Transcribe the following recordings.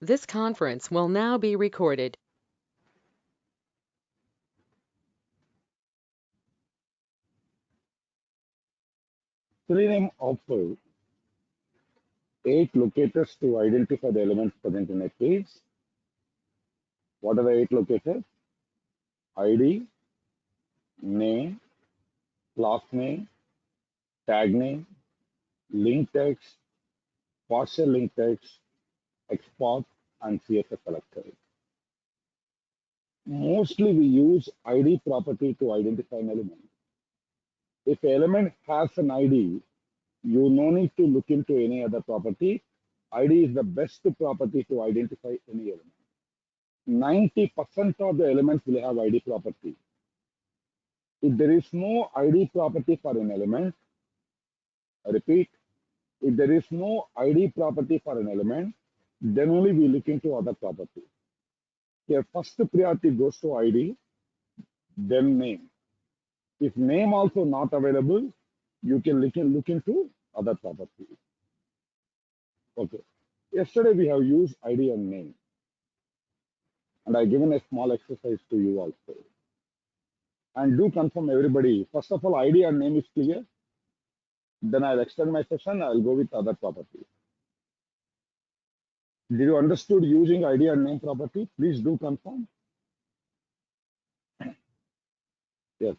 This conference will now be recorded. Selenium offers 8 locators to identify the elements present in a page. What are the 8 locators? ID, name, class name, tag name, link text, partial link text, export, and CSS selector. Mostly we use ID property to identify an element. If an element has an ID, you no need to look into any other property. ID is the best property to identify any element. 90% of the elements will have ID property. If there is no ID property for an element, I repeat, if there is no ID property for an element, then only we look into other property. Here, first priority goes to ID, then name. If name also not available, you can look into other property. Okay. Yesterday we have used ID and name, and I given a small exercise to you also. And do confirm everybody. First of all, ID and name is clear. Then I'll extend my session. I'll go with other property. Did you understood using ID and name property? Please do confirm. Yes.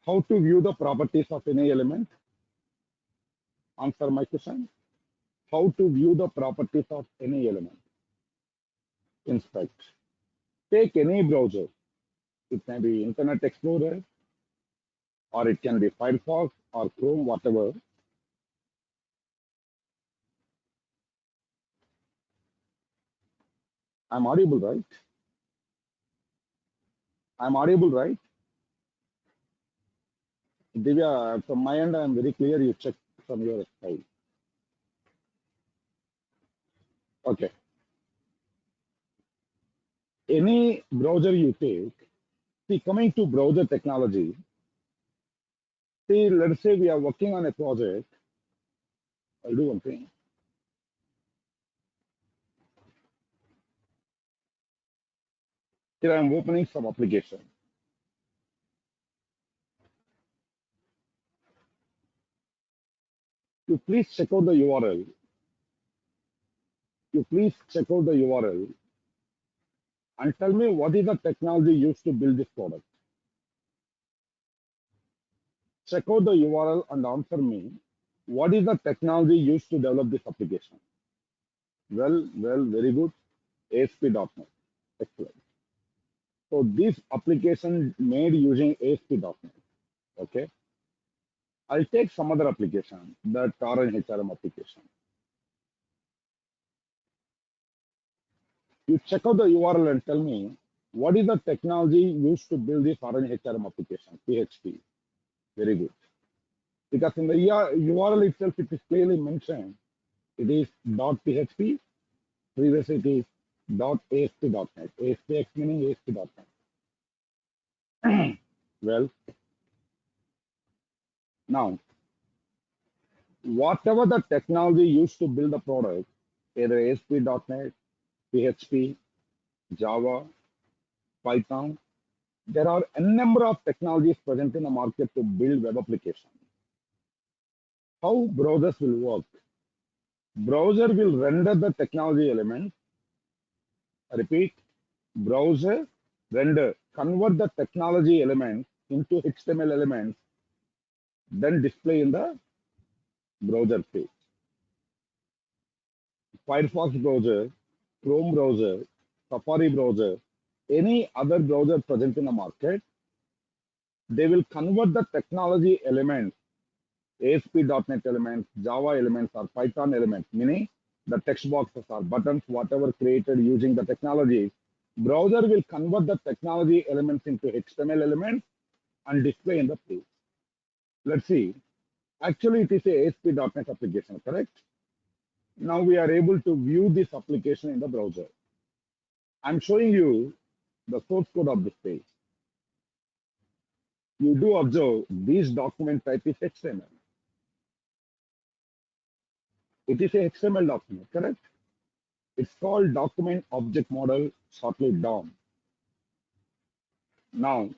How to view the properties of any element? Answer my question. How to view the properties of any element? Inspect. Take any browser. It can be Internet Explorer, or it can be Firefox or Chrome, whatever. I'm audible, right? I'm audible, right? Divya, from my end, I'm very clear. You check from your side. Okay. Any browser you take, see, coming to browser technology, see, let's say we are working on a project. I'll do one thing. Here I'm opening some application. You please check out the URL. You please check out the URL and tell me what is the technology used to build this product. Check out the URL and answer me what is the technology used to develop this application. Well, very good. ASP.NET. Excellent. So this application made using ASP.NET. Okay. I'll take some other application, the tar and HRM application. You check out the URL and tell me what is the technology used to build this Orange HRM application, PHP. Very good. Because in the URL itself, it is clearly mentioned. It is .php, previously it is .asp.net. ASPX meaning ASP.net. Well, now, whatever the technology used to build the product, either ASP.net, PHP, Java, Python, there are a number of technologies present in the market to build web applications. How browsers will work? Browser will render the technology element. I repeat, browser render, convert the technology element into HTML elements, then display in the browser page. Firefox browser, Chrome browser, Safari browser, any other browser present in the market, they will convert the technology elements, ASP.NET elements, Java elements, or Python elements, meaning the text boxes or buttons, whatever created using the technology. Browser will convert the technology elements into HTML elements and display in the page. Let's see. Actually, it is a ASP.NET application, correct? Now we are able to view this application in the browser. I'm showing you the source code of this page. You do observe this document type is HTML. It is a HTML document, correct? It's called document object model, shortly DOM. Now,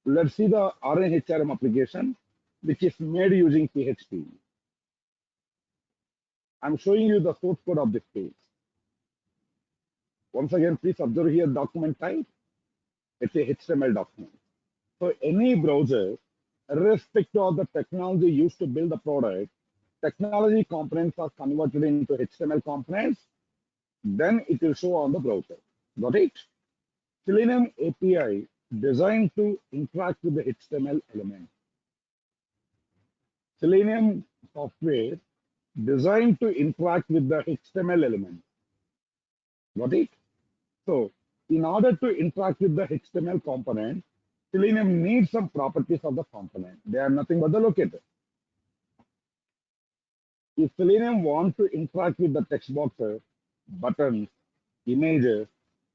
let's see the RNHRM application, which is made using PHP. I'm showing you the source code of this page. Once again, please observe here document type. It's a HTML document. So any browser, irrespective of the technology used to build the product, technology components are converted into HTML components, then it will show on the browser. Got it? Selenium API designed to interact with the HTML element. Selenium software designed to interact with the HTML element. Got it? So, in order to interact with the HTML component, Selenium needs some properties of the component. They are nothing but the locator. If Selenium wants to interact with the text boxes, buttons, images,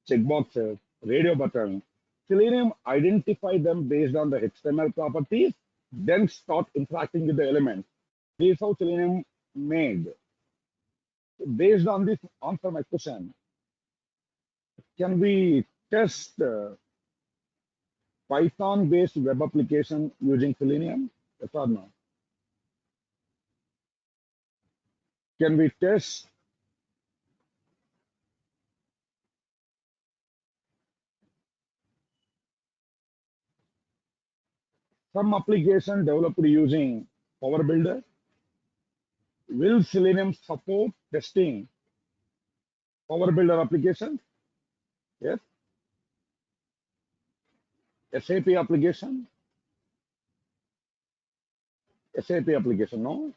checkboxes, radio buttons, Selenium identify them based on the HTML properties, then start interacting with the elements. This is how Selenium made. Based on this, answer my question. Can we test Python-based web application using Selenium? Yes or no? Can we test some application developed using Power Builder? Will Selenium support testing Power Builder applications? Yes. SAP application? SAP application, no.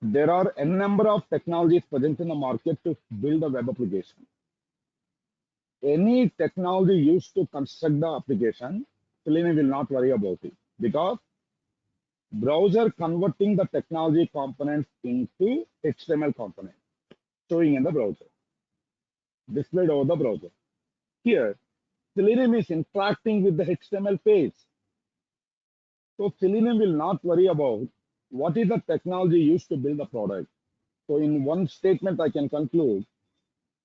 There are a number of technologies present in the market to build a web application. Any technology used to construct the application, Selenium will not worry about it because browser converting the technology components into HTML components, showing in the browser, displayed over the browser. Here, Selenium is interacting with the HTML page. So Selenium will not worry about what is the technology used to build the product. So in one statement, I can conclude,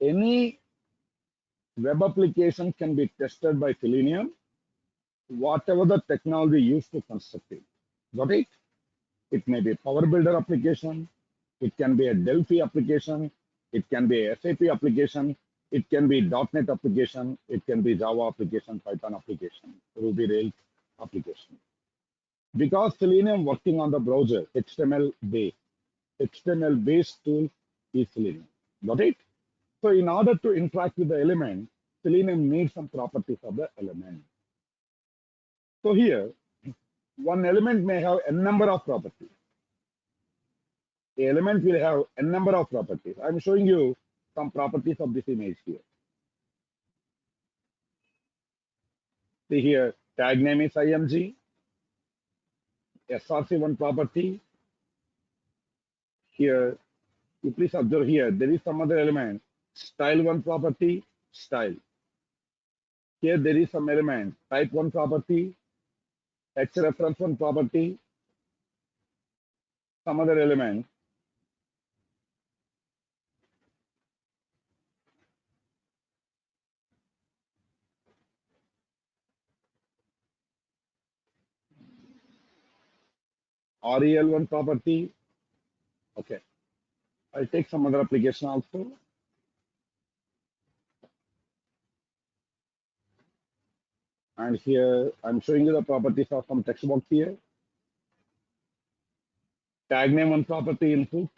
any web application can be tested by Selenium, whatever the technology used to construct it. Got it? It may be a Power Builder application, it can be a Delphi application, it can be a SAP application, it can be .NET application, it can be Java application, Python application, Ruby Rails application. Because Selenium working on the browser, HTML-based tool is Selenium. Got it? So in order to interact with the element, Selenium needs some properties of the element. So here, one element may have a number of properties. The element will have a number of properties. I'm showing you some properties of this image here. See here, tag name is img, src one property. Here, you please observe here, there is some other element, style one property, style. Here there is some element, type one property, reference one property, some other element. REL1 property. Okay. I'll take some other application also. And here I'm showing you the properties of some text box here. Tag name one property input,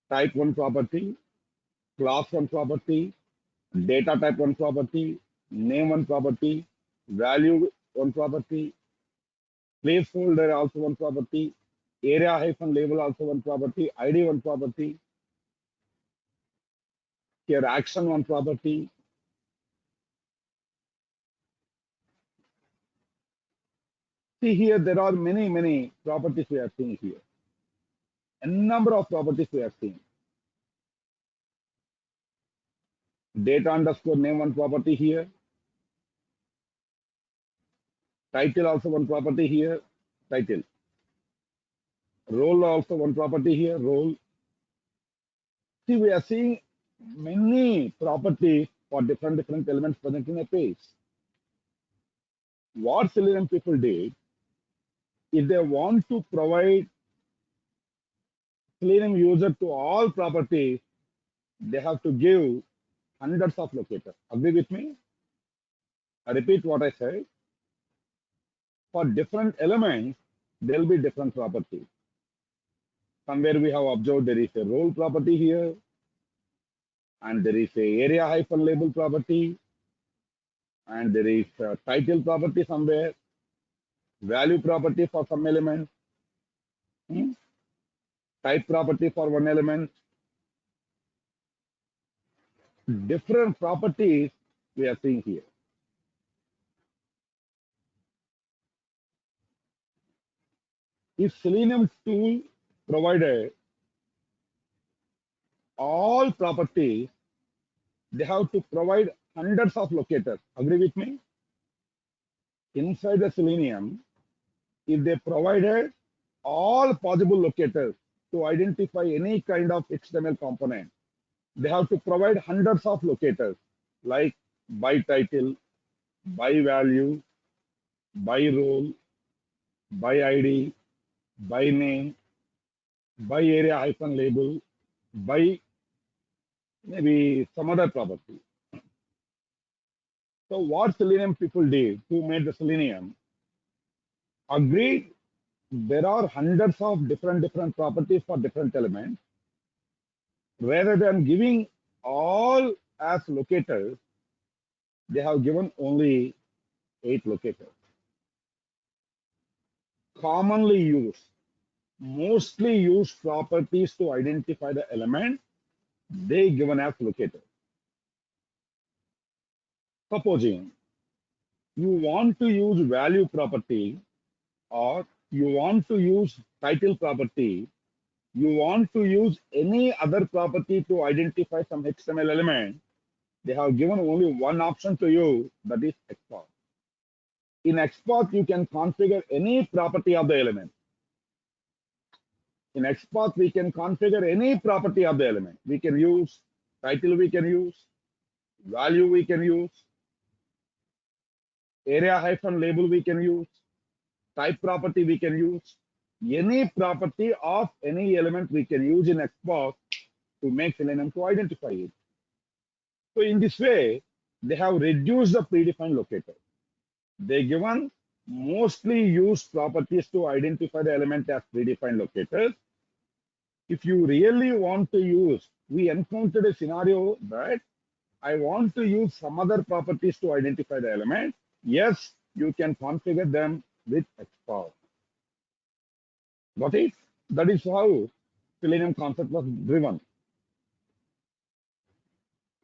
type one property, class one property, data type one property, name one property, value one property, placeholder also one property, area hyphen label also one property, ID one property, here action one property. See here, there are many properties we are seeing here. A number of properties we are seeing. Data underscore name one property here. Title also one property here. Title. Role also one property here, role. See, we are seeing many properties for different elements present in a page. What Selenium people did, if they want to provide Selenium user to all properties, they have to give hundreds of locators. Agree with me? I repeat what I said. For different elements, there will be different properties. Somewhere we have observed there is a role property here, and there is a area hyphen label property, and there is a title property somewhere, value property for some element, hmm, type property for one element, different properties we are seeing here. If Selenium tool provided all properties, they have to provide hundreds of locators. Agree with me? Inside the Selenium, if they provided all possible locators to identify any kind of HTML component, they have to provide hundreds of locators like by title, by value, by role, by ID, by name, by area hyphen label, by maybe some other property. So what Selenium people did, who made the Selenium, agreed there are hundreds of different properties for different elements. Rather than giving all as locators, they have given only 8 locators. Commonly used, mostly used properties to identify the element, they given as locators. Supposing you want to use value property, or you want to use title property, you want to use any other property to identify some XML element, they have given only one option to you, that is export. In export, you can configure any property of the element. In export, we can configure any property of the element. We can use title, we can use value, we can use area hyphen label, we can use type property, we can use any property of any element we can use in export to make Selenium to identify it. So in this way, they have reduced the predefined locator. They given mostly used properties to identify the element as predefined locators. If you really want to use, we encountered a scenario that I want to use some other properties to identify the element. Yes, you can configure them with export. Got it? That is how Selenium concept was driven.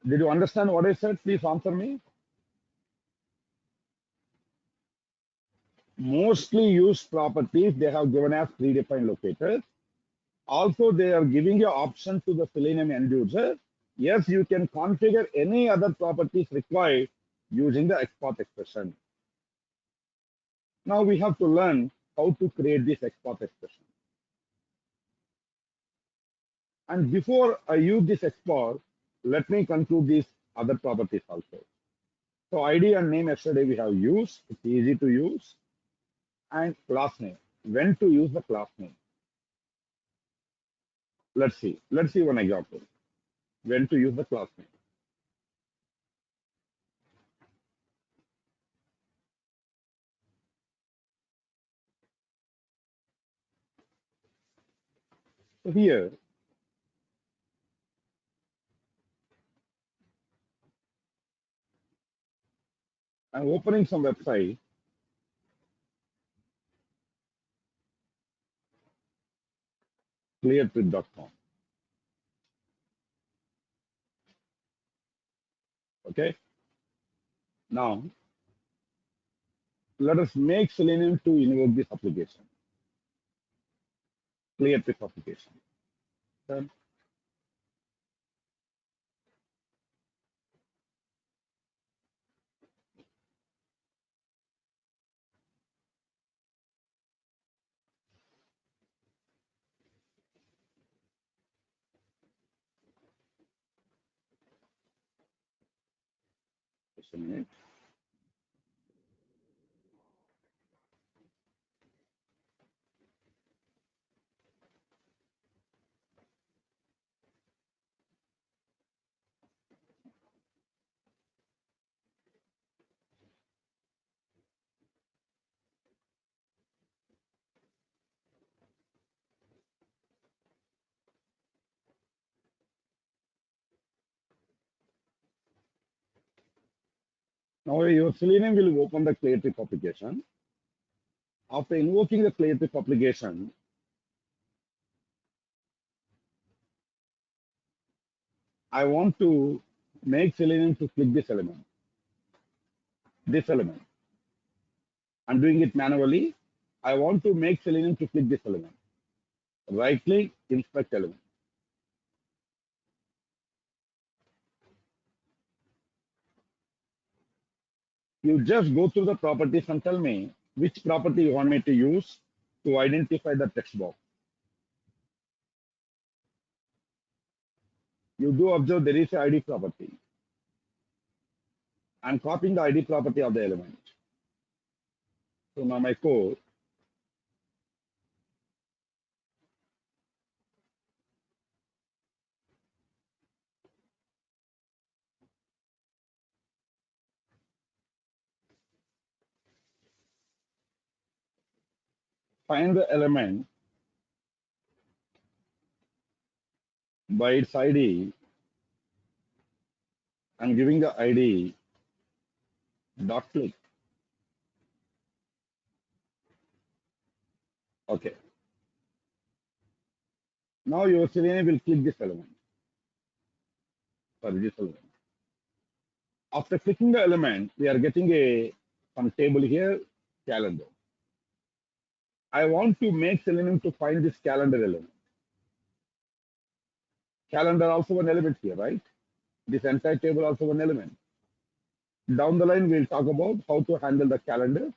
Did you understand what I said? Please answer me. Mostly used properties they have given as predefined locators. Also, they are giving you option to the Selenium end user. Yes, you can configure any other properties required using the export expression. Now we have to learn how to create this export expression. And before I use this export, let me conclude these other properties also. So ID and name yesterday we have used. It's easy to use. And class name. When to use the class name. Let's see. Let's see one example. When to use the class name. So here, I'm opening some website. Cleartrip.com. Okay. Now, let us make Selenium to invoke this application. Cleartrip application. Done. a minute. Now your Selenium will open the ClearTrip application. After invoking the ClearTrip application, I want to make Selenium to click this element. This element. I'm doing it manually. I want to make Selenium to click this element. Right click, inspect element. You just go through the properties and tell me which property you want me to use to identify the text box. You do observe there is a ID property. I'm copying the ID property of the element. So now my code, find the element by its ID. I'm giving the ID dot click. Okay. Now your Selenium will click this element. Sorry, this element. After clicking the element, we are getting some table here, calendar. I want to make Selenium to find this calendar element. Calendar also an element here, right? This entire table also an element. Down the line, we'll talk about how to handle the calendar.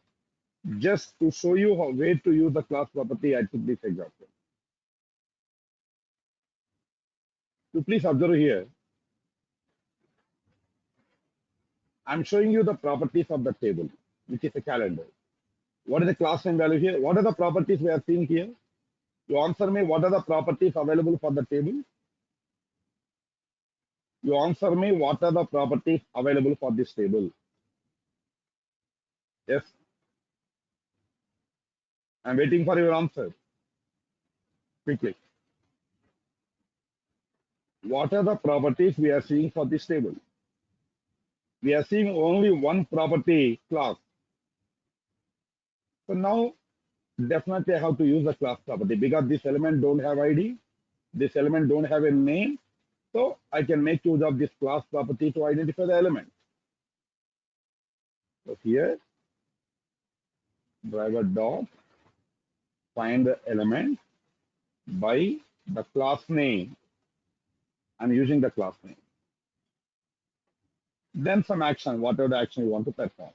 Just to show you where to use the class property, I took this example. So please observe here. I'm showing you the properties of the table, which is a calendar. What is the class name value here? What are the properties we are seeing here? You answer me, what are the properties available for the table? You answer me, what are the properties available for this table? Yes, I'm waiting for your answer. Quickly. What are the properties we are seeing for this table? We are seeing only one property, class. So now, definitely I have to use the class property because this element don't have ID, this element don't have a name. So I can make use of this class property to identify the element. So here, driver dot find the element by the class name. I'm using the class name. Then some action, whatever the action you want to perform.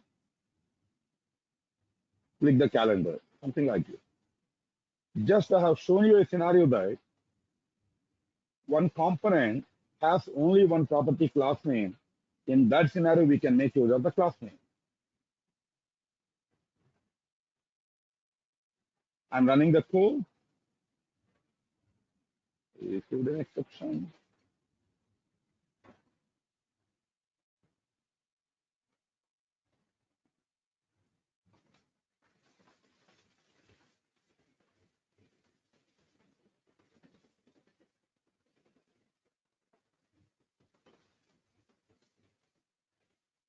Click the calendar, something like this. Just I have shown you a scenario that one component has only one property class name. In that scenario, we can make use of the class name. I'm running the code. Received an exception.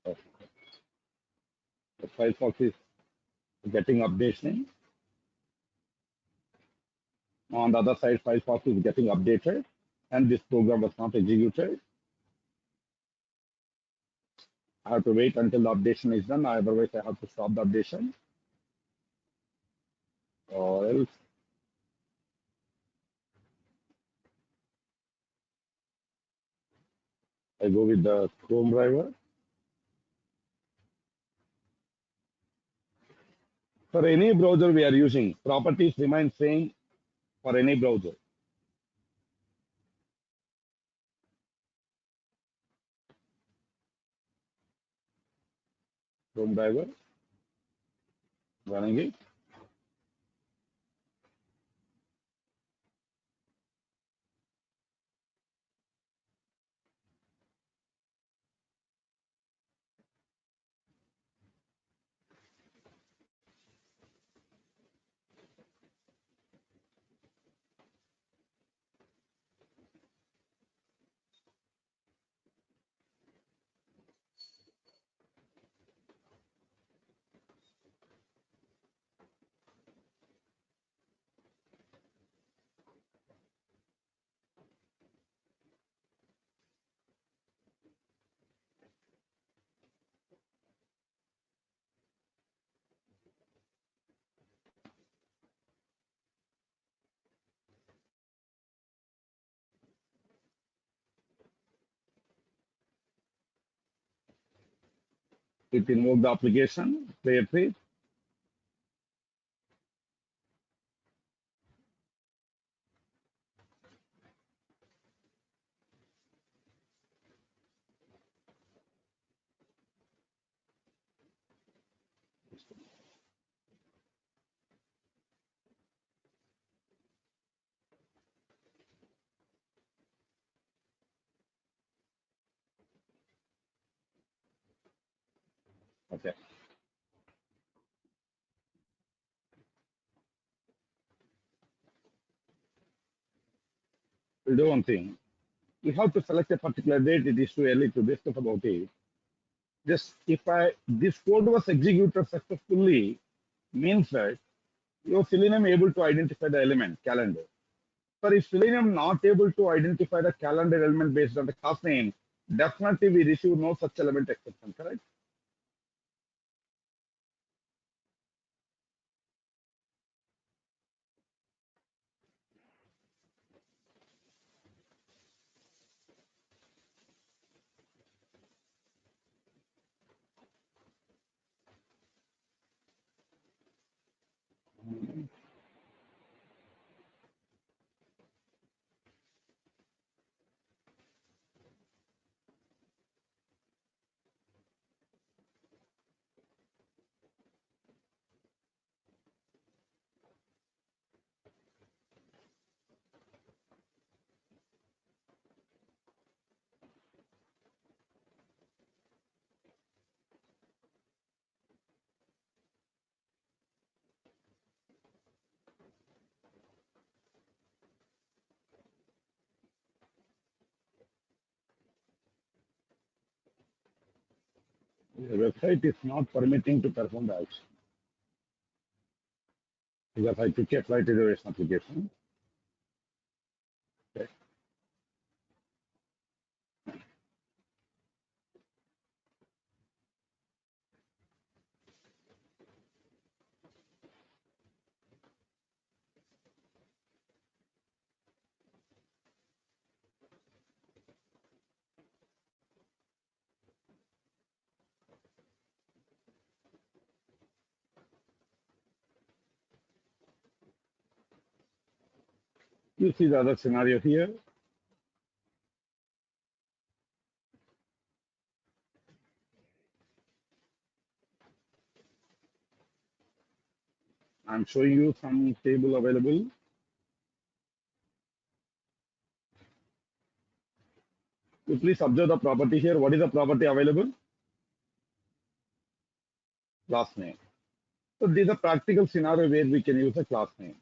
Oh, the Firefox is getting updating. On the other side, Firefox is getting updated, and this program was not executed. I have to wait until the updation is done, otherwise I have to stop the updation. Or else I go with the Chrome driver. For any browser we are using, properties remain same for any browser. Chrome driver, running it. It invokes the application, player tree. Okay. We'll do one thing. We have to select a particular date. It is too early to discuss about it. Just if this code was executed successfully, means that your Selenium able to identify the element calendar. But if Selenium not able to identify the calendar element based on the class name, definitely we receive no such element exception, correct? The website is not permitting to perform the action. Because I click apply to the application. Okay. You see the other scenario here. I'm showing you some table available. You please observe the property here. What is the property available? Class name. So this is a practical scenario where we can use a class name.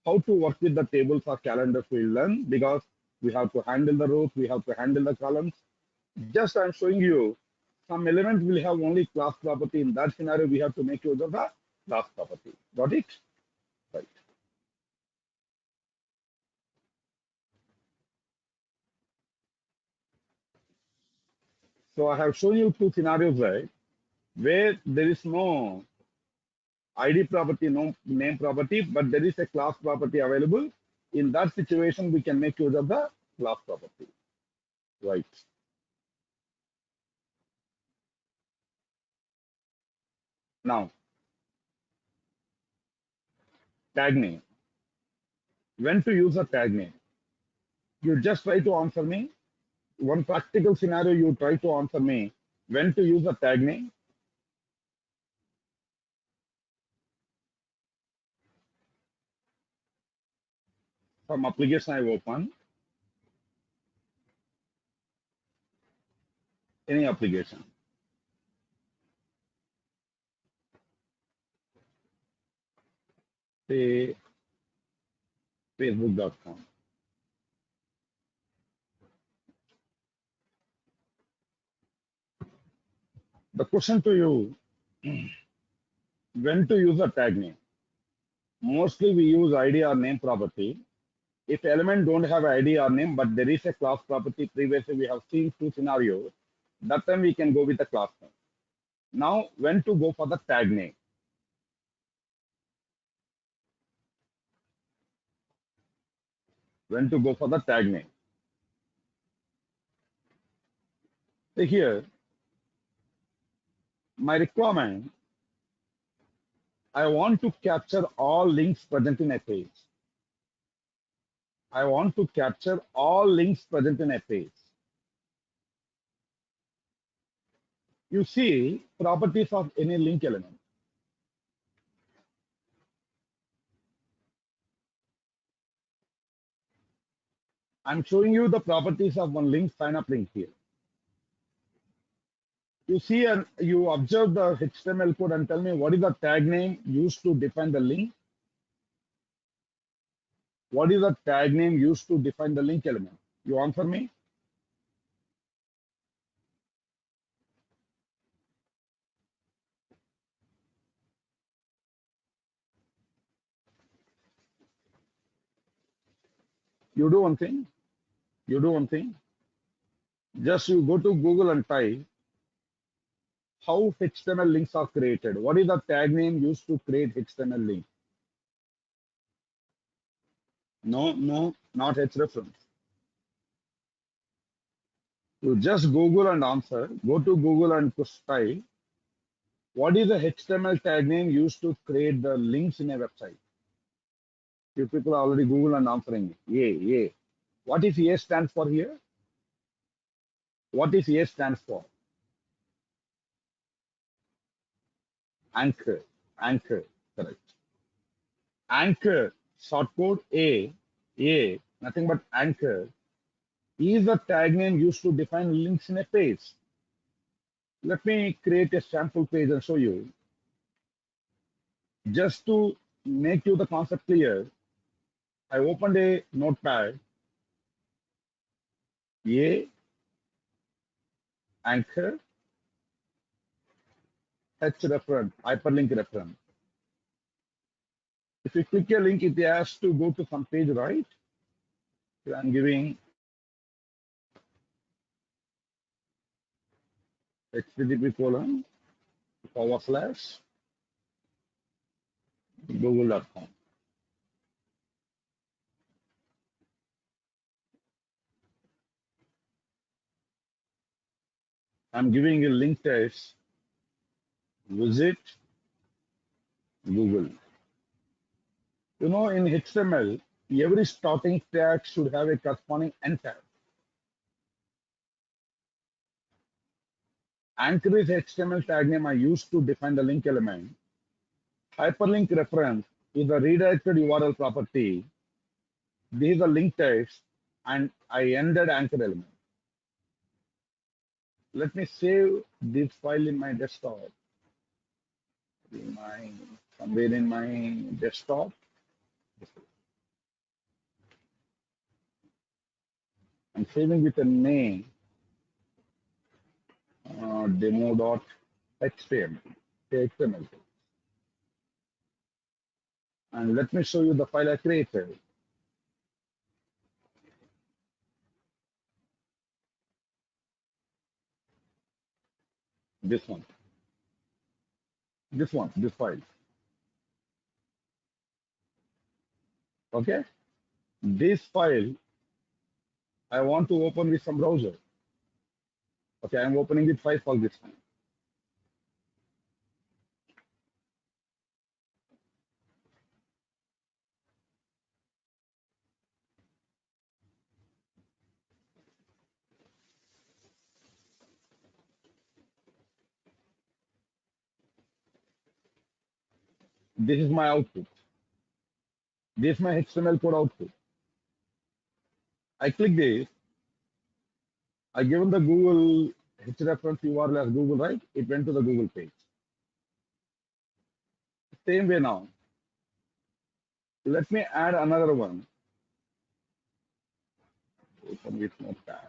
How to work with the tables or calendars we'll learn because we have to handle the rows, we have to handle the columns. Just I'm showing you some element will have only class property. In that scenario, we have to make use of the class property. Got it? Right. So I have shown you two scenarios, right? Where there is no ID property, no name property, but there is a class property available. In that situation, we can make use of the class property. Right. Now, tag name. When to use a tag name? You just try to answer me. One practical scenario, you try to answer me when to use a tag name. Some application I open, any application, say facebook.com. The question to you, when to use a tag name? Mostly we use ID or name property. If element don't have ID or name, but there is a class property, previously we have seen two scenarios, that time we can go with the class name. Now, when to go for the tag name? When to go for the tag name? So here, my requirement, I want to capture all links present in a page. I want to capture all links present in a page. You see properties of any link element. I'm showing you the properties of one link, sign up link here. You see and you observe the HTML code and tell me what is the tag name used to define the link. What is the tag name used to define the link element? You answer me. You do one thing. You do one thing. Just you go to Google and type how HTML links are created. What is the tag name used to create HTML link? No, no, not hrefs. You just Google and answer. Go to Google and type what is the HTML tag name used to create the links in a website. You people are already Google and answering. Yeah. What is A stands for here? What is A stands for? Anchor. Anchor. Correct. Anchor. Short code A. Nothing but anchor is the tag name used to define links in a page. Let me create a sample page and show you. Just to make you the concept clear, I opened a notepad, A, anchor, H reference, hyperlink reference. If you click a link, it has to go to some page, right? So I'm giving http://google.com. I'm giving a link text, visit Google. You know, in HTML, every starting tag should have a corresponding end tag. Anchor is HTML tag name I used to define the link element. Hyperlink reference is a redirected URL property. This is a link text, and I ended anchor element. Let me save this file in my desktop. Somewhere in my desktop. I'm saving with a name demo.html. And let me show you the file I created. This file. Okay. This file I want to open with some browser. Okay, I'm opening with Firefox this time. This is my output. This is my HTML code output. I click this. I given the Google reference URL as Google, right? It went to the Google page. Same way now. Let me add another one. Open with Notepad.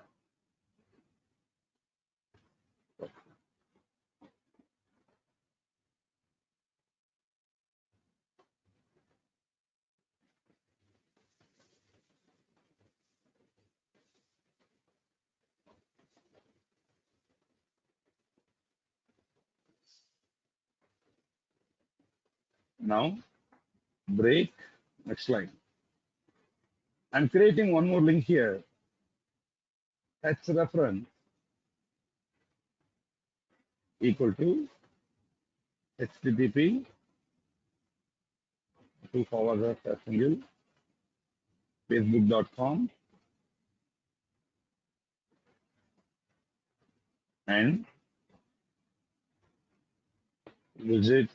Now, break, next line. I'm creating one more link here. H reference equal to http // facebook.com and visit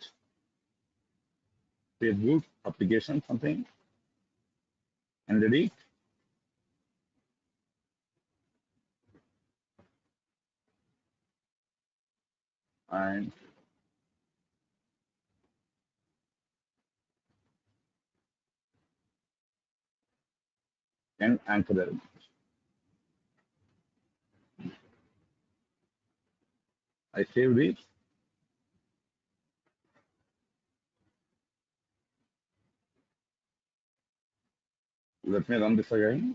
Facebook application something and edit and anchor element. I save this. Let me run this again.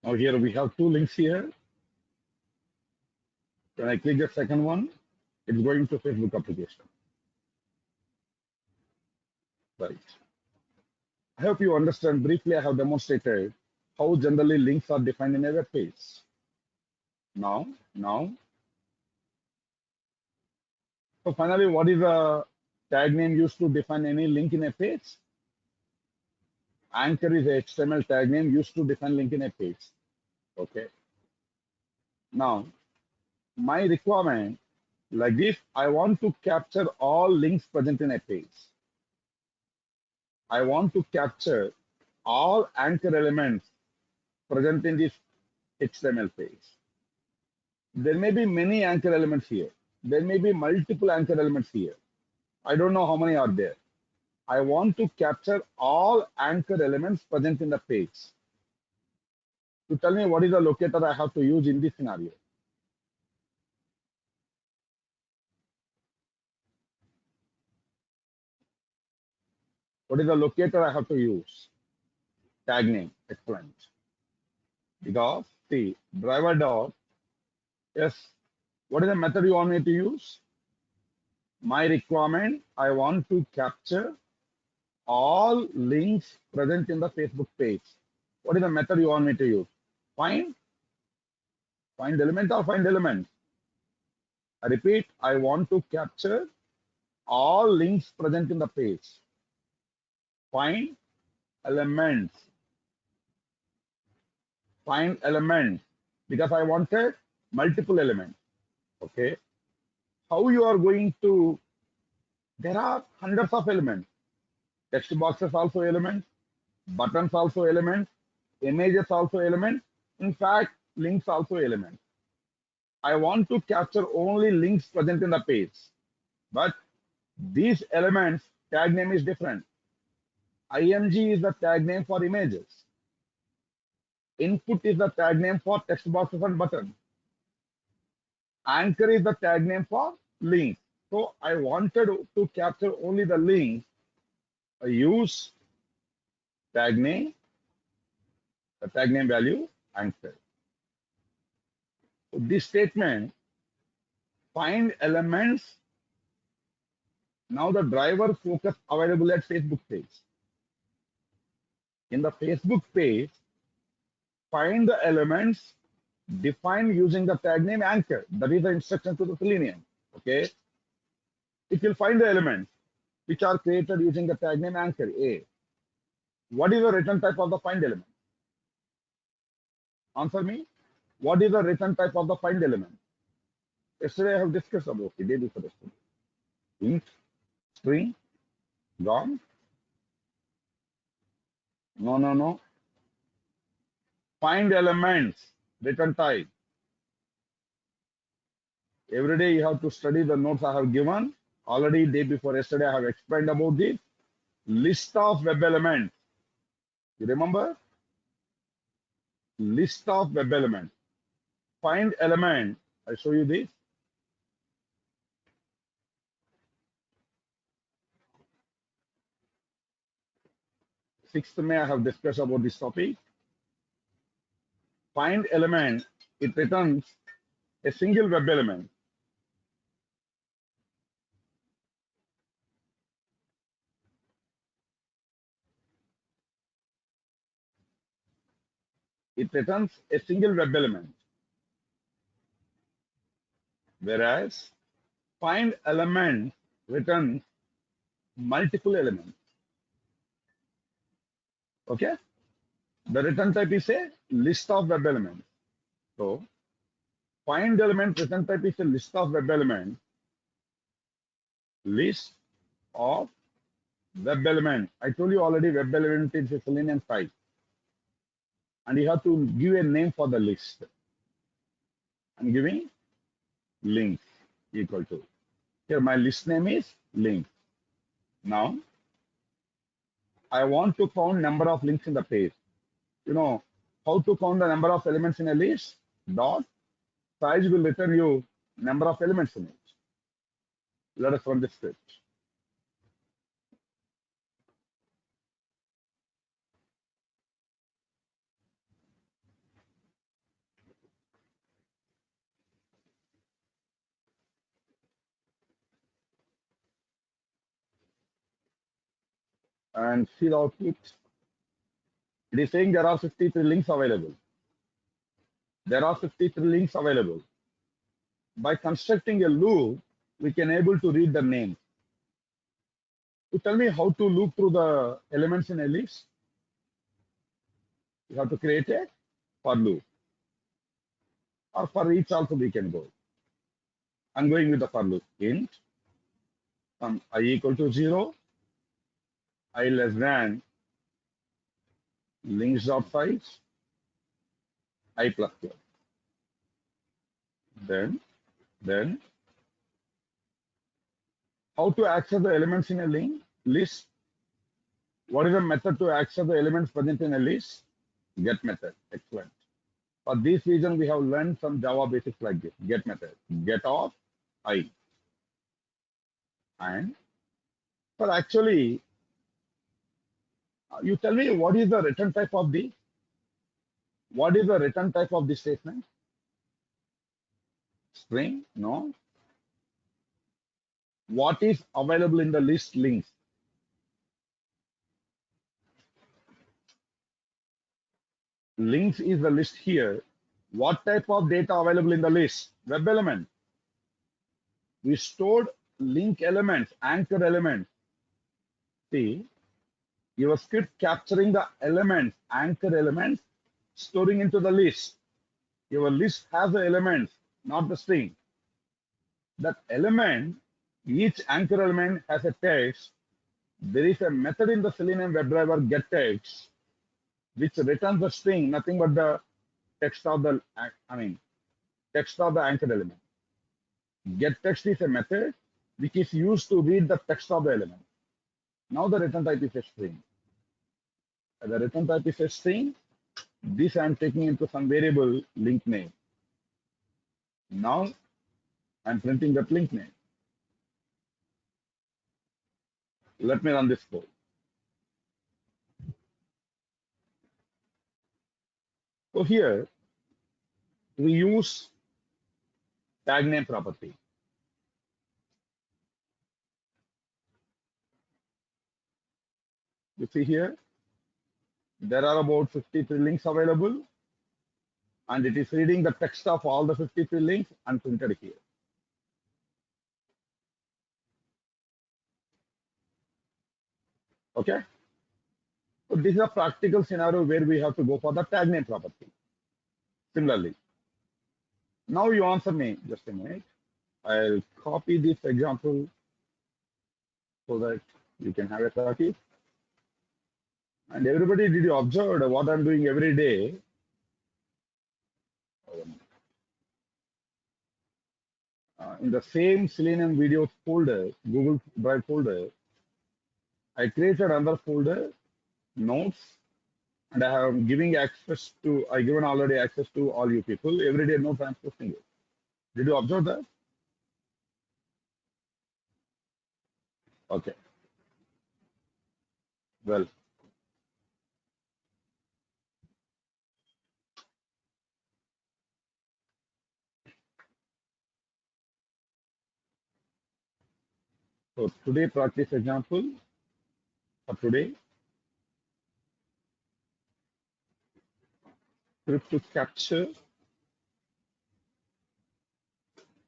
Now here we have two links here. When I click the second one, it's going to Facebook application. Right. I hope you understand. Briefly, I have demonstrated how generally links are defined in a web page. Now, so finally, what is the tag name used to define any link in a page? Anchor is a HTML tag name used to define link in a page. Okay. Now, my requirement like this, I want to capture all links present in a page. I want to capture all anchor elements present in this HTML page. There may be many anchor elements here. There may be multiple anchor elements here. I don't know how many are there. I want to capture all anchor elements present in the page. To tell me what is the locator I have to use in this scenario. What is the locator I have to use? Tag name, excellent. Because see, driver dot, yes, what is the method you want me to use? My requirement, I want to capture all links present in the Facebook page. What is the method you want me to use? Find element or find element? I repeat, I want to capture all links present in the page. Find elements. Find elements because I wanted multiple elements. Okay. How you are going to, there are hundreds of elements. Text boxes also elements, buttons also elements, images also elements. In fact, links also elements. I want to capture only links present in the page. But these elements, tag name is different. IMG is the tag name for images. Input is the tag name for text boxes and buttons. Anchor is the tag name for links. So I wanted to capture only the links. I use tag name, the tag name value, anchor. So this statement, find elements. Now the driver focus available at Facebook page. In the Facebook page, find the elements defined using the tag name anchor. That is the instruction to the Selenium. Okay. It will find the elements which are created using the tag name anchor A. What is the return type of the find element? Answer me. What is the return type of the find element? Yesterday I have discussed about it. Day before yesterday. Int, string, DOM, No, no, no. Find elements, return type. Every day you have to study the notes I have given. Already day before yesterday I have explained about this. List of web elements. You remember? List of web elements. Find element. I show you this. 6th May I have discussed about this topic. Find element. It returns a single web element. It returns a single web element. Whereas find element returns multiple elements. Okay? The return type is a list of web elements. So find element return type is a list of web elements. List of web element. I told you already web element is a Selenium type. And you have to give a name for the list. I'm giving links equal to. Here my list name is link. Now I want to count number of links in the page. You know how to count the number of elements in a list? Dot size will return you number of elements in it. Let us run the script. And see the output. It is saying there are 53 links available. There are 53 links available. By constructing a loop, we can able to read the name. To tell me how to loop through the elements in a list, you have to create a for loop. Or for each also we can go. I'm going with the for loop. Int from I equal to 0, I less than links dot size, I plus 12. Then how to access the elements in a list? What is the method to access the elements present in a list? Get method. Excellent. For this reason, we have learned some Java basics like this. Get method. Get of I. And but actually, you tell me what is the return type of the what is the return type of this statement? String? No. What is available in the list links? Links is the list here. What type of data available in the list? Web element. We stored link elements, anchor elements. See, your script capturing the elements, anchor elements, storing into the list. Your list has the elements, not the string. That element, each anchor element has a text. There is a method in the Selenium WebDriver getText, which returns the string, nothing but the text of the, text of the anchor element. GetText is a method which is used to read the text of the element. Now the return type is a string. The return type is a string. This I am taking into some variable link name. Now I am printing that link name. Let me run this code. So here we use tag name property. You see here, there are about 53 links available, and it is reading the text of all the 53 links and printed here. Okay. So this is a practical scenario where we have to go for the tag name property. Similarly, now you answer me. Just a minute. I'll copy this example so that you can have a copy. And everybody, did you observe what I'm doing every day? In the same Selenium videos folder, Google Drive folder, I created another folder, notes, and I have giving access to, I given already access to all you people. Every day notes I'm posting it. Did you observe that? Okay. Well, so today practice example for today, script to capture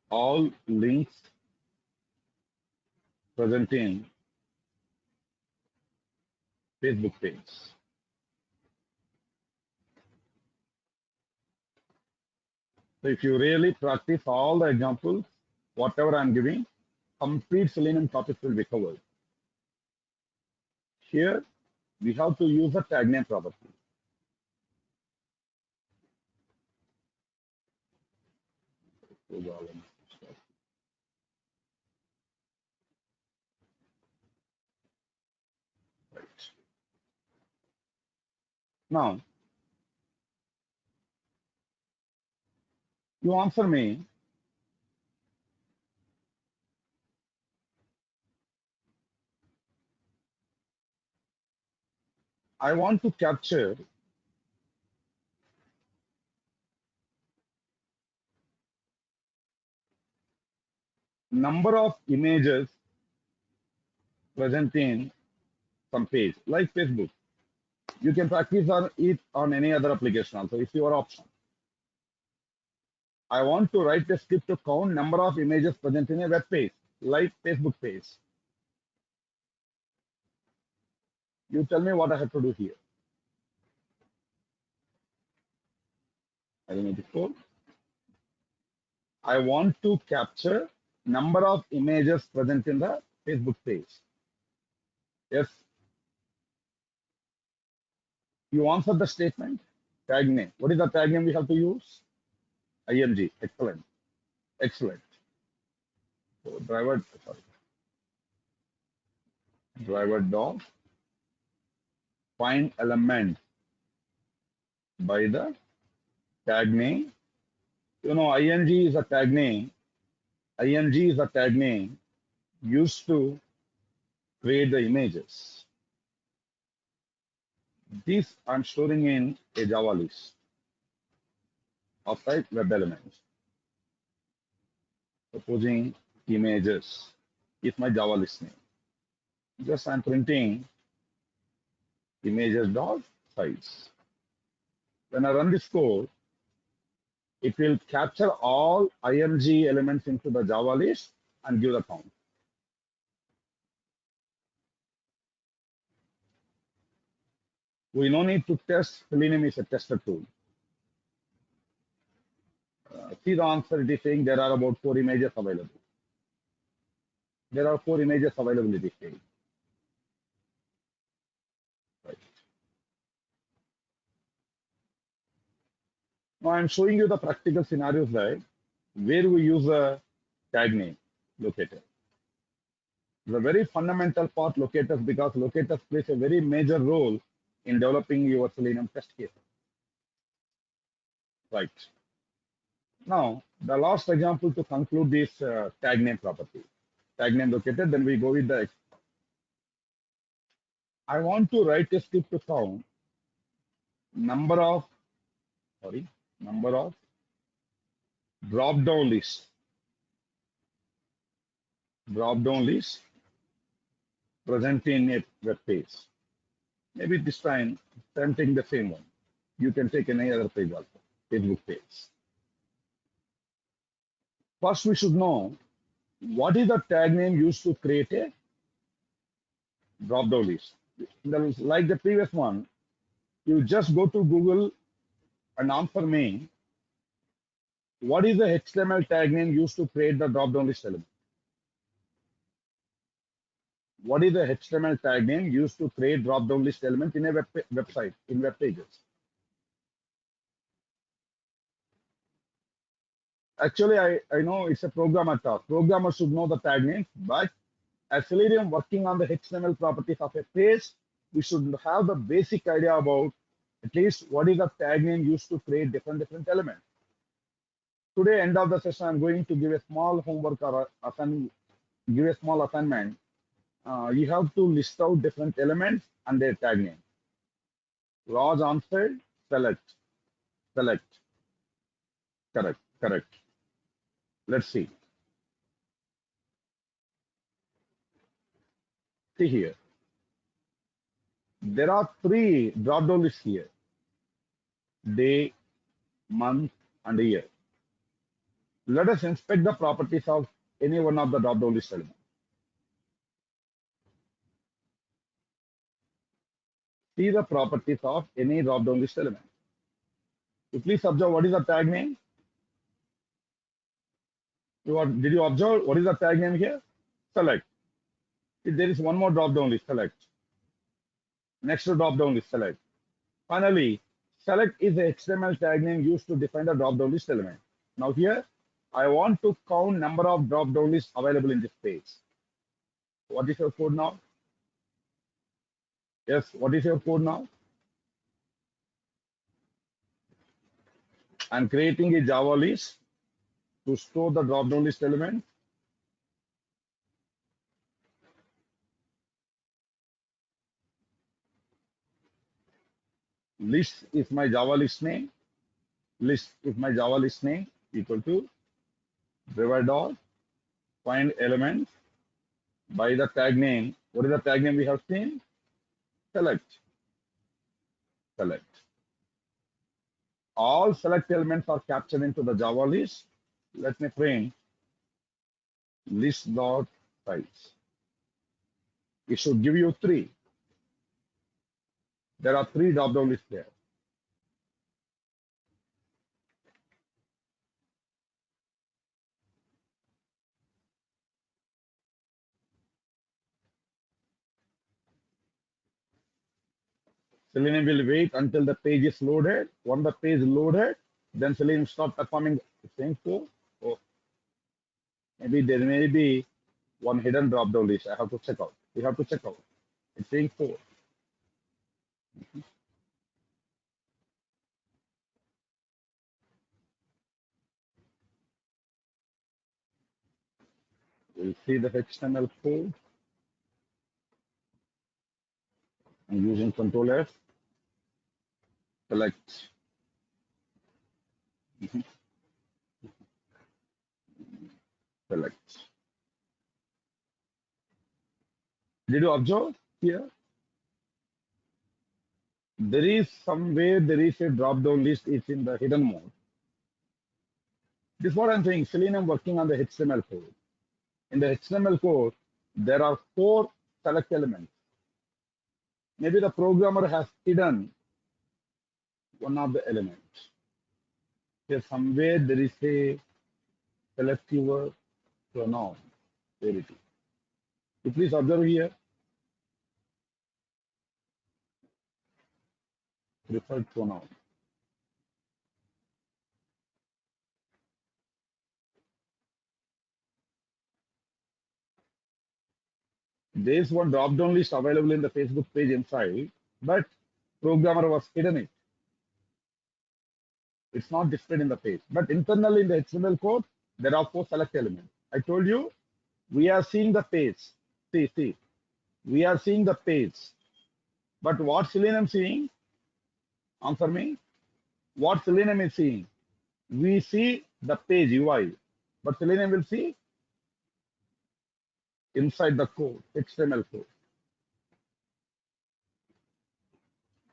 all links present in Facebook page. So if you really practice all the examples, whatever I'm giving, complete Selenium topics will be covered. Here, we have to use the tag name property. Right. Now, you answer me, I want to capture number of images present in some page, like Facebook. You can practice on it on any other application also, it's your option. I want to write a script to count number of images present in a web page, like Facebook page. You tell me what I have to do here. I don't know. I want to capture number of images present in the Facebook page. Yes, you answer the statement. Tag name. What is the tag name we have to use? ing. Excellent. Excellent. So driver dog find element by the tag name. You know, ing is a tag name. ing is a tag name used to create the images. This I'm storing in a Java list of type web elements. Supposing images is my Java list name. Just I'm printing images dot size. When I run this code, it will capture all ing elements into the Java list and give the count. We no need to test. Selenium is a tester tool. See the answer. It is saying there are about 4 images available. There are 4 images available. It is saying. Right. Now I'm showing you the practical scenarios that where we use a tag name locator. The very fundamental part locators, because locators plays a very major role in developing your Selenium test case. Right. Now, the last example to conclude this tag name property. Tag name locator, then we go with the, I want to write a script to count number of, number of drop-down lists present in a web page. Maybe this time, I'm taking the same one. You can take any other page also, Facebook page. First, we should know what is the tag name used to create a drop-down list. Like the previous one, you just go to Google and answer me, what is the HTML tag name used to create the drop-down list element? what is the HTML tag name used to create drop-down list element in a website, in web pages? Actually, I know it's a programmer task. Programmer should know the tag name, but as Selenium working on the HTML properties of a page, we should have the basic idea about at least what is the tag name used to create different elements. Today, end of the session, I'm going to give a small homework or give a small assignment. You have to list out different elements and their tag name. Raj answered, select, select, correct, correct. Let's see. See here. There are three drop-down lists here: day, month, and year. Let us inspect the properties of any one of the drop-down list elements. See the properties of any drop-down list element. You please observe what is the tag name. Did you observe what is the tag name here? Select. If there is one more drop-down list, select. Next drop-down list, select. Finally, select is the HTML tag name used to define the drop-down list element. Now here, I want to count number of drop-down lists available in this page. What is your code now? Yes, what is your code now? I'm creating a Java list to store the drop-down list element. List is my Java list name. List is my Java list name equal to divide dot find elements by the tag name. What is the tag name we have seen? Select. Select. All select elements are captured into the Java list. Let me print list dot size. It should give you three. There are three drop-down lists there. Selenium will wait until the page is loaded. Once the page is loaded, then Selenium start performing the same code. Oh, maybe there may be one hidden drop-down list. I have to check out. We have to check out. It's saying 4. We'll see the HTML code. I'm using Control F. Select. Select. Did you observe here? There is somewhere there is a drop-down list. It's in the hidden mode. This is what I'm saying. Selenium working on the HTML code. In the HTML code, there are 4 select elements. Maybe the programmer has hidden one of the elements. Here somewhere there is a select your pronoun. There it is. You please observe here. Preferred pronoun. There is one drop-down list available in the Facebook page inside, but programmer was hidden it. It's not displayed in the page. But internally in the HTML code, there are 4 select elements. I told you, we are seeing the page. See. We are seeing the page. But what Selenium seeing? Answer me. What Selenium is seeing? We see the page UI. But Selenium will see inside the code, HTML code.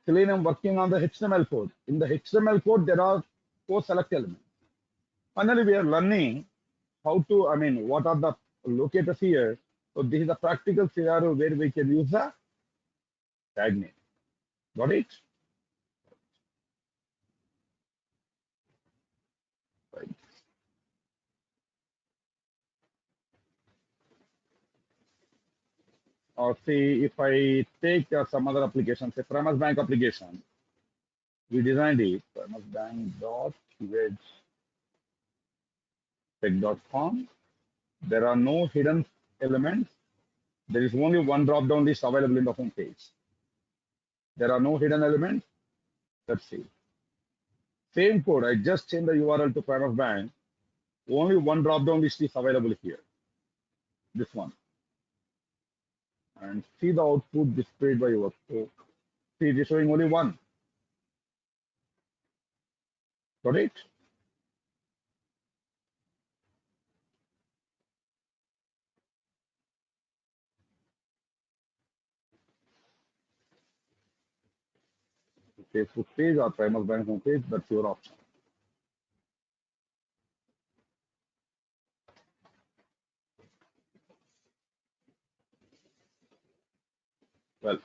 Selenium working on the HTML code. In the HTML code, there are 4 select elements. Finally, we are learning how to, what are the locators here. So this is a practical scenario where we can use the tag name. Got it? Right. or see if I take some other application, say Premise Bank application, we designed it, premisbank.tech.com. There are no hidden elements. There is only one drop-down list available in the home page. There are no hidden elements. Let's see. Same code, I just changed the URL to Premise Bank. Only one drop-down list is available here. This one. And see the output displayed by your code. See, it is showing only one. Got it? Facebook page or Premise Bank home page, that's your option. Well,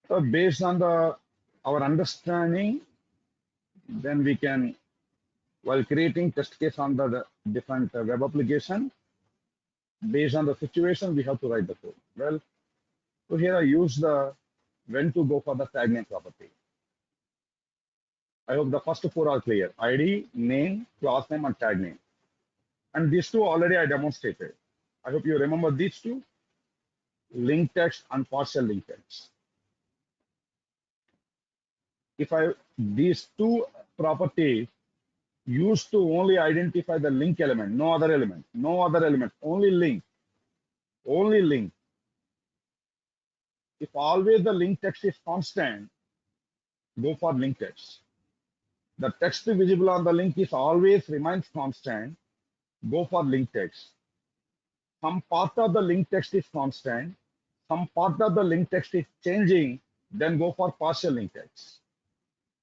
so based on our understanding, then we can, while creating test case on the different web application, based on the situation, we have to write the code. Well, so here I use the when to go for the tag name property. I hope the first four are clear: ID, name, class name, and tag name. And these two already I demonstrated. I hope you remember these two: link text and partial link text. If these two properties used to only identify the link element, no other element, only link. If always the link text is constant, go for link text. The text visible on the link is always remains constant, go for link text. Some part of the link text is constant, some part of the link text is changing, then go for partial link text.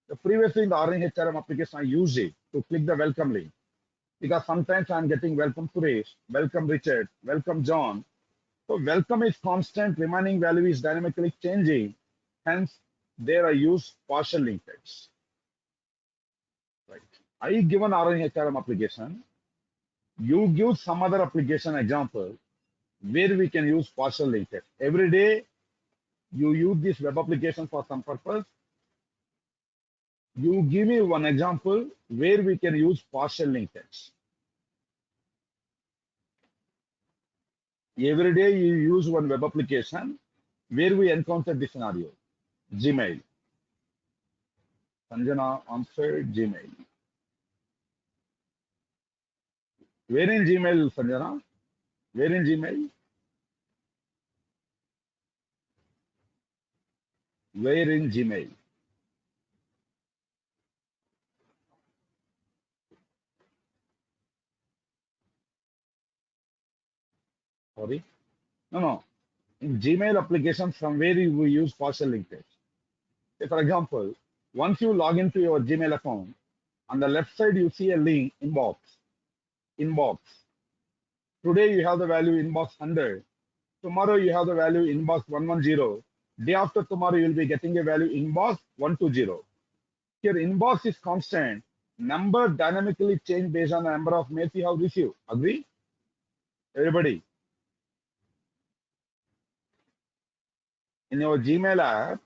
The previously in the RNHRM application, I use it to click the welcome link because sometimes I'm getting welcome Suresh, welcome Richard, welcome John. So welcome is constant, remaining value is dynamically changing. Hence, there I use partial link text. Right. I give an RNHRM application. You give some other application example where we can use partial link text. Every day, you use this web application for some purpose. You give me one example where we can use partial link text. Every day you use one web application where we encounter this scenario. Gmail. Sanjana answered Gmail. Where in Gmail, Sanjana? Where in Gmail? Where in Gmail? Sorry? No. In Gmail application, from where you will use partial link text. Say, for example, once you log into your Gmail account, on the left side you see a link, inbox. Today you have the value inbox 100. Tomorrow you have the value inbox 110. Day after tomorrow you will be getting a value inbox 120. Here inbox is constant. Number dynamically change based on the number of mails you have received. Agree? Everybody. In your Gmail app,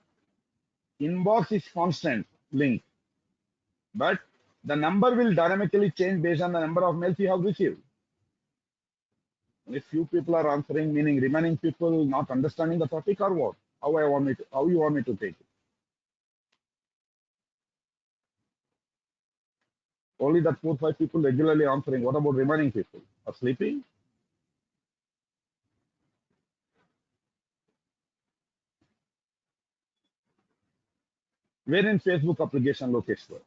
inbox is constant link, but the number will dynamically change based on the number of mails you have received. If few people are answering, meaning remaining people not understanding the topic or what? How you want me to take it? Only that 4 5 people regularly answering. What about remaining people? Are sleeping? Where in Facebook application location?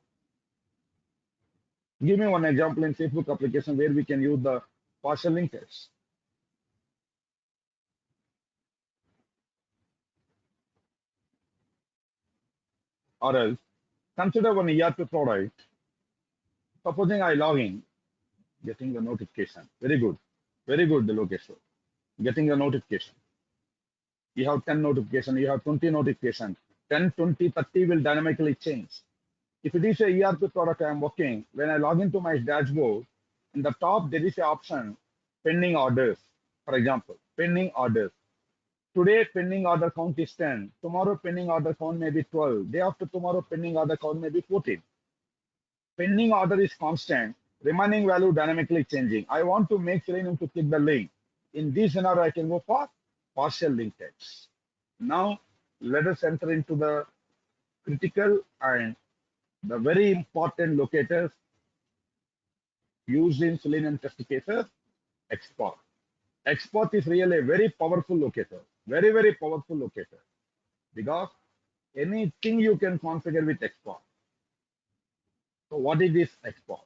Give me one example in Facebook application where we can use the partial link text. Or else, consider one ERP product. Supposing I log in, getting the notification. Very good, the location. Getting the notification. You have 10 notification, you have 20 notification. 10, 20, 30 will dynamically change. If it is a ERP product I am working, when I log into my dashboard, in the top there is an option pending orders, for example. pending orders. Today, pending order count is 10. Tomorrow, pending order count may be 12. Day after tomorrow, pending order count may be 14. Pending order is constant. Remaining value dynamically changing. I want to make Selenium to click the link. In this scenario, I can go for partial link text. Now, let us enter into the critical and the very important locators used in Selenium test cases, export. Export is really a very powerful locator, very, very powerful locator, because anything you can configure with export. So what is this export?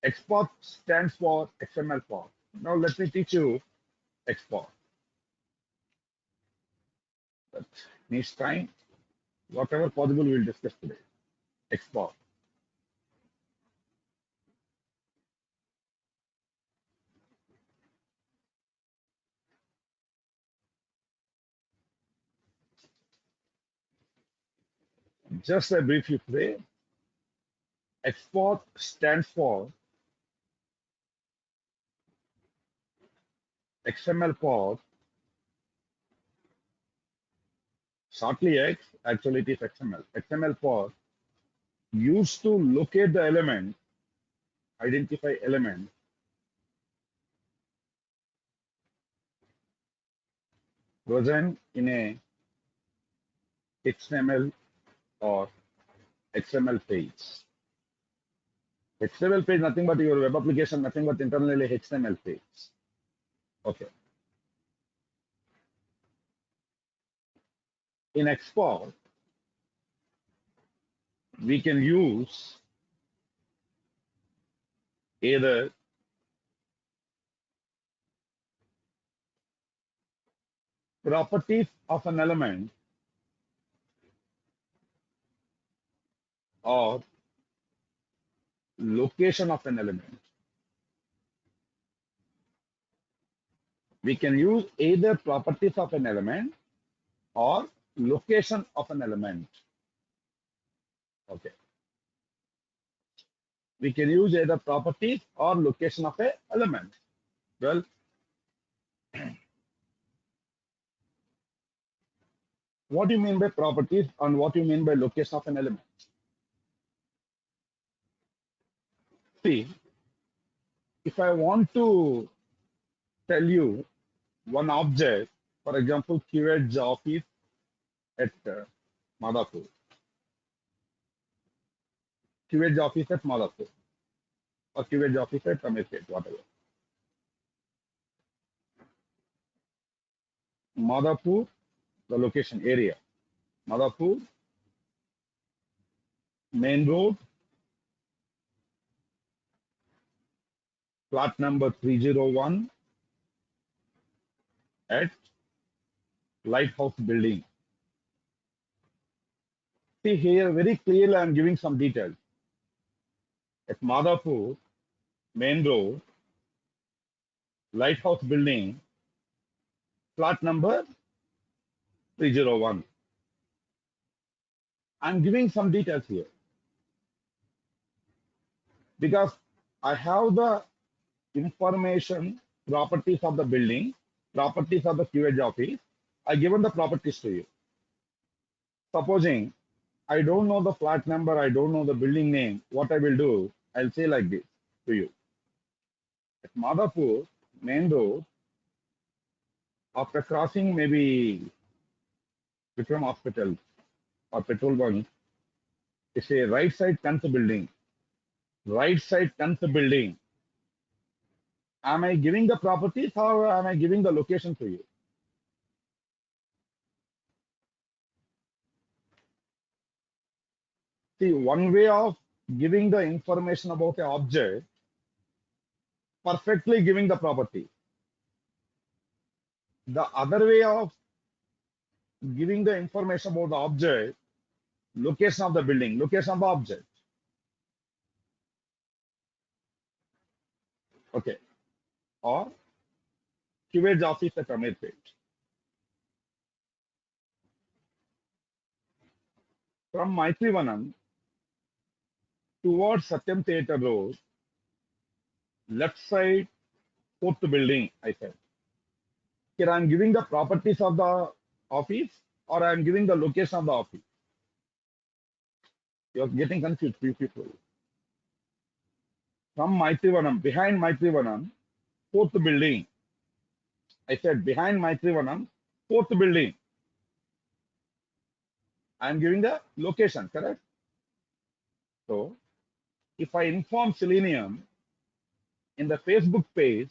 Export stands for XML port. Now let me teach you export. That needs time. Whatever possible we'll discuss today. Export. Just a brief you today. Export stands for XML port. Shortly X, actually it is XML. XML port used to locate the element, identify element present in a HTML or XML page. XML page, nothing but your web application, nothing but internally HTML page. Okay. In export, we can use either properties of an element or location of an element. We can use either properties of an element or location of an element. Okay. We can use either properties or location of an element. Well, what do you mean by properties and what do you mean by location of an element? See, if I want to tell you one object, for example, QH office at Madhapur, QH office at Madhapur, or QH office at Tamilpet, whatever. Madhapur, the location area. Madhapur, main road, plot number 301 at Lighthouse Building. See here, very clearly I am giving some details. At Madhapur, main road, Lighthouse Building, plot number 301. I'm giving some details here because I have the information, properties of the building, properties of the QH office. I given the properties to you. Supposing I don't know the flat number, I don't know the building name, what I will do, I'll say like this to you. At Madhapur, main road, after crossing maybe Vikram Hospital or petrol bunk, it's a right side 10th building. Right side 10th building. Am I giving the properties or am I giving the location to you? See, one way of giving the information about an object, perfectly giving the property. The other way of giving the information about the object, location of the building, location of the object. Okay. Or QH office at Amirpet. From Maitrivanam towards Satyam Theatre Road, left side, fourth building, I said. Here I am giving the properties of the office or I am giving the location of the office. You are getting confused, few people. From Maitrivanam, behind Maitrivanam, fourth building. I said behind Maitrivanam, fourth building. I am giving the location, correct? So if I inform Selenium in the Facebook page,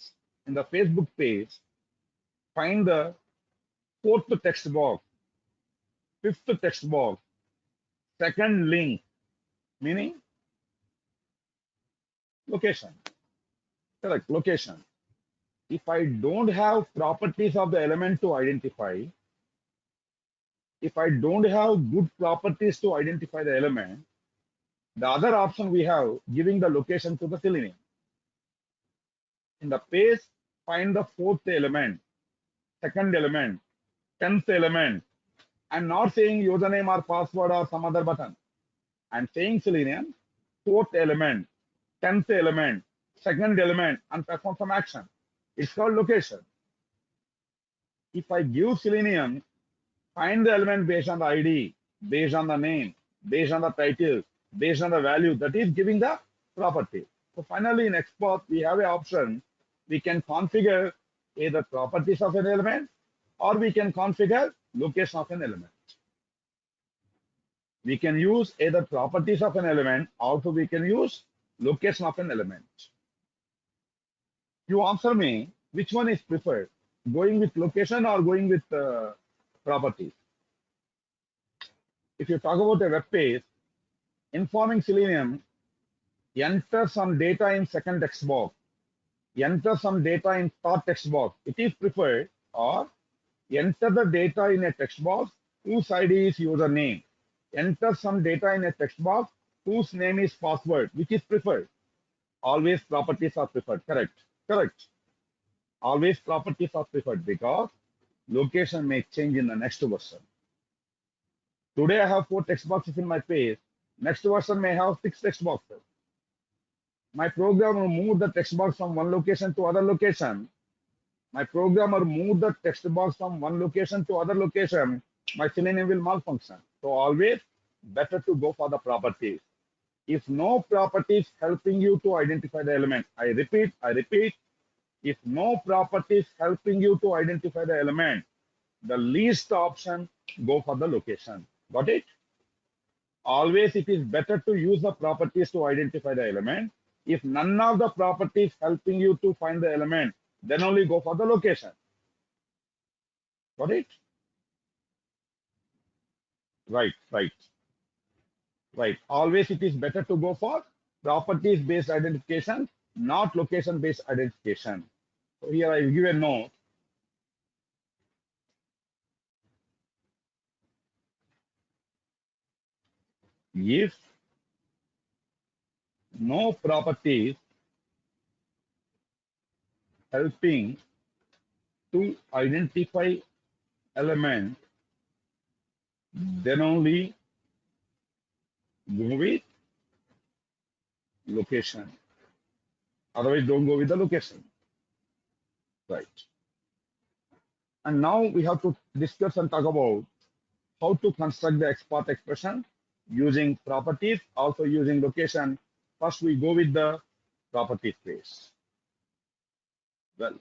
find the fourth text box, fifth text box, second link, meaning location. Correct, location. If I don't have properties of the element to identify, if I don't have good properties to identify the element, the other option we have giving the location to the Selenium. In the page, find the fourth element, second element, 10th element. I'm not saying username or password or some other button. I'm saying Selenium, fourth element, 10th element, second element, and perform some action. It's called location. If I give Selenium, find the element based on the ID, based on the name, based on the title, based on the value, that is giving the property. So finally in export, we have an option. We can configure either properties of an element or we can configure location of an element. We can use either properties of an element, also we can use location of an element. You answer me, which one is preferred? Going with location or going with properties? If you talk about a web page, informing Selenium, enter some data in second text box, enter some data in third text box, it is preferred, or enter the data in a text box whose ID is username. Enter some data in a text box whose name is password, which is preferred. Always properties are preferred, correct? Correct. Always properties are preferred because location may change in the next version. Today I have 4 text boxes in my page. Next version may have 6 text boxes. My programmer moved the text box from one location to other location. My programmer moved the text box from one location to other location. My Selenium will malfunction. So always better to go for the properties. If no properties helping you to identify the element, I repeat, if no properties helping you to identify the element, the least option, go for the location. Got it? Always it is better to use the properties to identify the element. If none of the properties helping you to find the element, then only go for the location. Got it? Right. Always it is better to go for properties based identification, not location based identification. So here I will give a note. If no properties helping to identify element, then only go with location. Otherwise, don't go with the location. Right. And now we have to discuss and talk about how to construct the XPath expression using properties, also using location. First, we go with the properties phase. Well,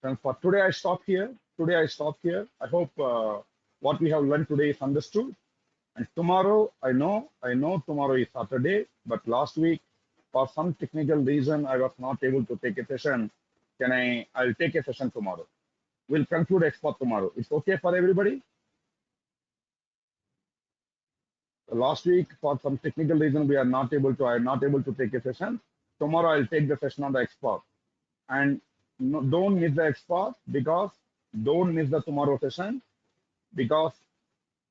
and for today, I stop here. I hope what we have learned today is understood. And tomorrow, I know tomorrow is Saturday, but last week, for some technical reason, I was not able to take a session. I'll take a session tomorrow. We'll conclude export tomorrow. It's okay for everybody? Last week, for some technical reason, I am not able to take a session. Tomorrow, I'll take the session on the export. And no, don't miss the export don't miss the tomorrow session because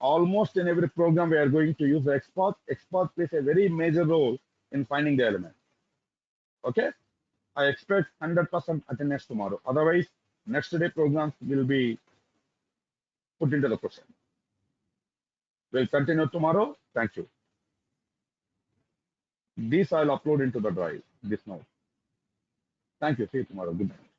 almost in every program we are going to use the export. Export plays a very major role in finding the element. Okay? I expect 100% attendance tomorrow. Otherwise, next day programs will be put into the question. We'll continue tomorrow. Thank you. This I'll upload into the drive, this note. Thank you. See you tomorrow. Good night.